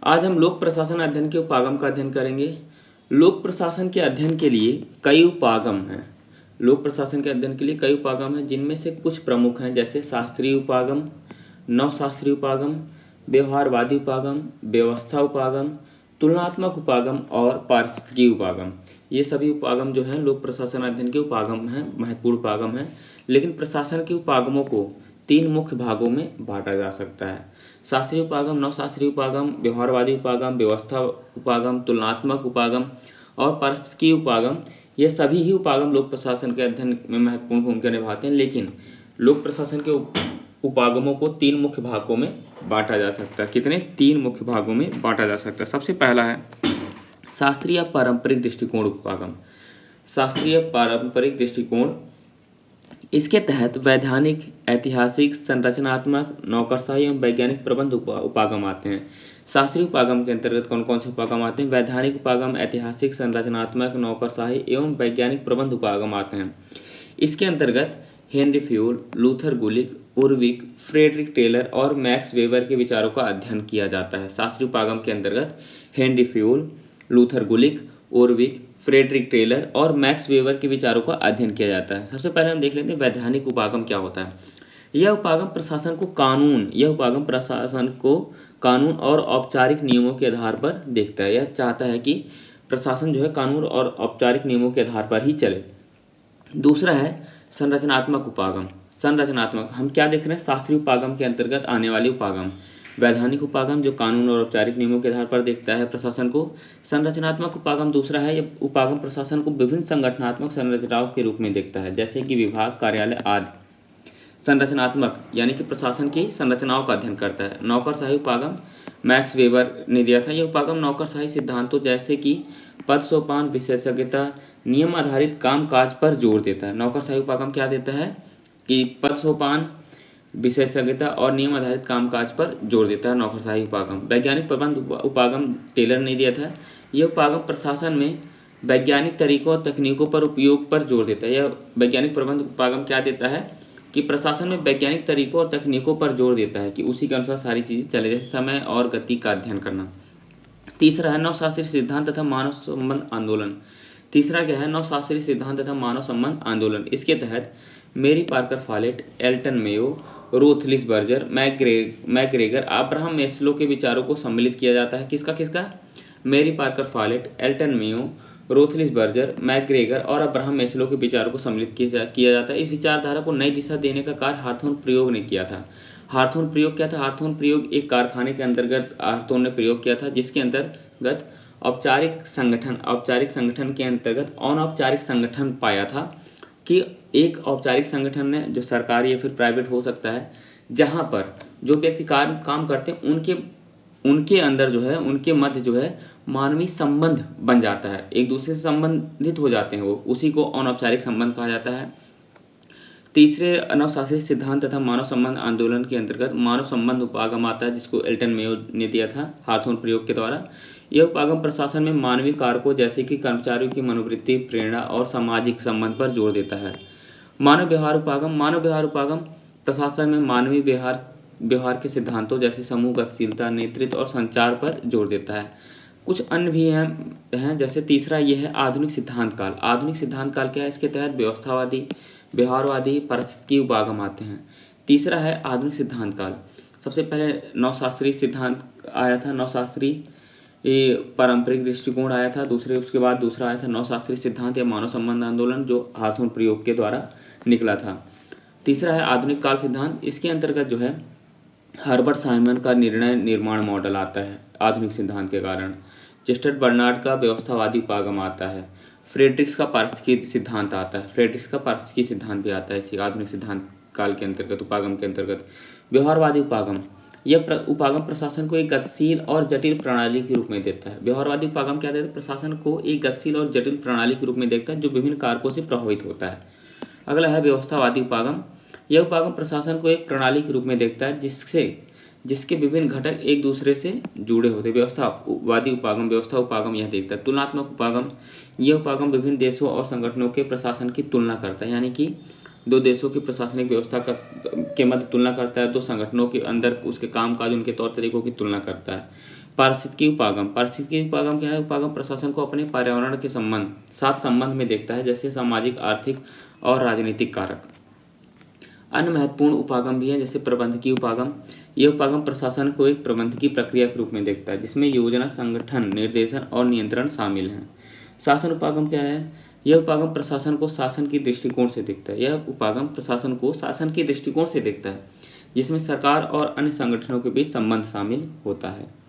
आज हम लोक प्रशासन अध्ययन के उपागम का अध्ययन करेंगे। लोक प्रशासन के अध्ययन के लिए कई उपागम हैं। लोक प्रशासन के अध्ययन के लिए कई उपागम हैं, जिनमें से कुछ प्रमुख हैं, जैसे शास्त्रीय उपागम, नवशास्त्रीय उपागम, व्यवहारवादी उपागम, व्यवस्था उपागम, तुलनात्मक उपागम और पारिस्थितिकी उपागम। ये सभी उपागम जो हैं लोक प्रशासन अध्ययन के उपागम हैं, महत्वपूर्ण उपागम हैं। लेकिन प्रशासन के उपागमों को तीन मुख्य भागों में बांटा जा सकता है: शास्त्रीय उपागम, नवशास्त्रीय उपागम, व्यवहारवादी उपागम, व्यवस्था उपागम, तुलनात्मक उपागम और पारिस्थितिकी उपागम। ये सभी ही उपागम लोक प्रशासन के अध्ययन में महत्वपूर्ण भूमिका निभाते हैं। लेकिन लोक प्रशासन के उपागमों को तीन मुख्य भागों में बांटा जा सकता है। कितने? तीन मुख्य भागों में बांटा जा सकता है। सबसे पहला है शास्त्रीय या पारंपरिक दृष्टिकोण उपागम। शास्त्रीय पारंपरिक दृष्टिकोण, इसके तहत वैधानिक, ऐतिहासिक, संरचनात्मक, नौकरशाही एवं वैज्ञानिक प्रबंध उपागम आते हैं। शास्त्रीय उपागम के अंतर्गत कौन कौन से उपागम आते हैं? वैधानिक उपागम, ऐतिहासिक, संरचनात्मक, नौकरशाही एवं वैज्ञानिक प्रबंध उपागम आते हैं। इसके अंतर्गत हेनरी फ्यूल, लूथर गुलिक, उर्विक, फ्रेडरिक टेलर और मैक्स वेबर के विचारों का अध्ययन किया जाता है। शास्त्रीय उपागम के अंतर्गत हेनरी फ्यूल, लूथर गुलिक, उर्विक, फ्रेडरिक टेलर और मैक्स वेबर के विचारों का अध्ययन किया जाता है। सबसे पहले हम देख लेते हैं वैधानिक उपागम क्या होता है। यह उपागम प्रशासन को कानून और औपचारिक नियमों के आधार पर देखता है। यह चाहता है कि प्रशासन जो है कानून और औपचारिक नियमों के आधार पर ही चले। दूसरा है संरचनात्मक उपागम। संरचनात्मक हम क्या देख रहे हैं? शास्त्रीय उपागम के अंतर्गत आने वाले उपागम। वैधानिक उपागम जो कानून और औपचारिक नियमों के आधार पर देखता है प्रशासन को। संरचनात्मक उपागम दूसरा है, यह उपागम प्रशासन को विभिन्न संगठनात्मक संरचनाओं के रूप में देखता है, जैसे कि विभाग, कार्यालय आदि। संरचनात्मक यानी कि प्रशासन की संरचनाओं का अध्ययन करता है। नौकरशाही उपागम मैक्स वेबर ने दिया था। यह उपागम नौकरशाही सिद्धांतों जैसे कि पद सोपान, विशेषज्ञता, नियम आधारित कामकाज पर जोर देता है। नौकरशाही उपागम क्या देता है कि पद सोपान, विशेषज्ञता और नियम आधारित कामकाज पर जोर देता है नौकरशाही उपागम। वैज्ञानिक प्रबंध उपागम टेलर ने दिया था। यह उपागम प्रशासन में वैज्ञानिक तरीकों और तकनीकों पर उपयोग पर जोर देता है। यह वैज्ञानिक प्रबंध उपागम क्या देता है कि प्रशासन में वैज्ञानिक तरीकों और तकनीकों पर जोर देता है कि उसी के अनुसार सारी चीज़ें चले, जैसे समय और गति का अध्ययन करना। तीसरा है नवशास्त्रीय सिद्धांत तथा मानव संबंध आंदोलन। तीसरा क्या है? नवशास्त्रीय सिद्धांत तथा मानव संबंध आंदोलन। इसके तहत Mary Parker Follett, Elton Mayo, Roethlisberger, McGregor, Abraham Maslow के विचारों को सम्मिलित किया जाता है। किसका किसका? Mary Parker Follett, Elton Mayo, Roethlisberger, McGregor और अब्राहम मैस्लो के विचारों को सम्मिलित किया जाता है। इस विचारधारा को नई दिशा देने का कार्य हार्थोन प्रयोग ने किया था। हार्थोन प्रयोग क्या था? हार्थोन प्रयोग एक कारखाने के अंतर्गत हार्थोन ने प्रयोग किया था, जिसके अंतर्गत औपचारिक संगठन के अंतर्गत अनौपचारिक संगठन पाया था कि एक औपचारिक संगठन है जो सरकारी या फिर प्राइवेट हो सकता है, जहाँ पर जो व्यक्ति काम करते हैं उनके अंदर जो है, उनके मध्य जो है मानवीय संबंध बन जाता है, एक दूसरे से संबंधित हो जाते हैं, वो उसी को अनौपचारिक संबंध कहा जाता है। तीसरे नवशास्त्रीय सिद्धांत तथा मानव संबंध आंदोलन के अंतर्गत मानव संबंध उपागम आता है, जिसको एल्टन मेयो ने दिया था हार्थोन प्रयोग के द्वारा। यह उपागम प्रशासन में मानवीय कारकों जैसे कि कर्मचारियों की मनोवृत्ति, प्रेरणा और सामाजिक संबंध पर जोर देता है। मानव व्यवहार उपागम प्रशासन में मानवीय व्यवहार के सिद्धांतों जैसे समूह गतिशीलता, नेतृत्व और संचार पर जोर देता है। कुछ अन्य भी हैं जैसे तीसरा ये है आधुनिक सिद्धांत काल। आधुनिक सिद्धांत काल क्या है? इसके तहत व्यवस्थावादी, व्यवहारवादी, पारिस्थितिकी उपागम आते हैं। तीसरा है आधुनिक सिद्धांत काल। सबसे पहले नवशास्त्रीय सिद्धांत आया था, नवशास्त्रीय पारंपरिक दृष्टिकोण आया था। उसके बाद दूसरा आया था नवशास्त्रीय सिद्धांत या मानव संबंध आंदोलन, जो हार्थोन प्रयोग के द्वारा निकला था। तीसरा है आधुनिक काल सिद्धांत। इसके अंतर्गत जो है हर्बर्ट साइमन का निर्णय निर्माण मॉडल आता है आधुनिक सिद्धांत के कारण। चेस्टर बर्नार्ड का व्यवस्थावादी उपागम आता है। फ्रेडरिक्स का पारिस्थितिकी सिद्धांत आता है। फ्रेडरिक्स का पारिस्थितिकी सिद्धांत भी आता है इसी आधुनिक सिद्धांत काल के अंतर्गत, उपागम के अंतर्गत। व्यवहारवादी उपागम, यह उपागम प्रशासन को एक गतिशील और जटिल प्रणाली के रूप में देता है। व्यवहारवादी उपागम क्या देता है? प्रशासन को एक गतिशील और जटिल प्रणाली के रूप में देखता है जो विभिन्न कारकों से प्रभावित होता है। अगला है व्यवस्थावादी उपागम। यह उपागम प्रशासन को एक प्रणाली के रूप में देखता है जिसके विभिन्न घटक एक दूसरे से जुड़े होते हैं। व्यवस्था उपागम यह देखता है। तुलनात्मक उपागम, यह उपागम विभिन्न देशों और संगठनों के प्रशासन की तुलना करता है, यानी कि दो देशों की प्रशासनिक व्यवस्था के मध्य तुलना करता है, दो संगठनों के अंदर उसके कामकाज, उनके तौर तरीकों की तुलना करता है। पारिस्थितिकी उपागम, पारिस्थितिकी उपागम क्या है? उपागम प्रशासन को अपने पर्यावरण के साथ संबंध में देखता है, जैसे सामाजिक, आर्थिक और राजनीतिक कारक। अन्य महत्वपूर्ण उपागम भी है, जैसे प्रबंधकीय उपागम। यह उपागम प्रशासन को एक प्रबंधकीय प्रक्रिया के रूप में देखता है, जिसमें योजना, संगठन, निर्देशन और नियंत्रण शामिल हैं। शासन उपागम क्या है? यह उपागम प्रशासन को शासन की दृष्टिकोण से देखता है। यह उपागम प्रशासन को शासन के दृष्टिकोण से देखता है, जिसमें सरकार और अन्य संगठनों के बीच संबंध शामिल होता है।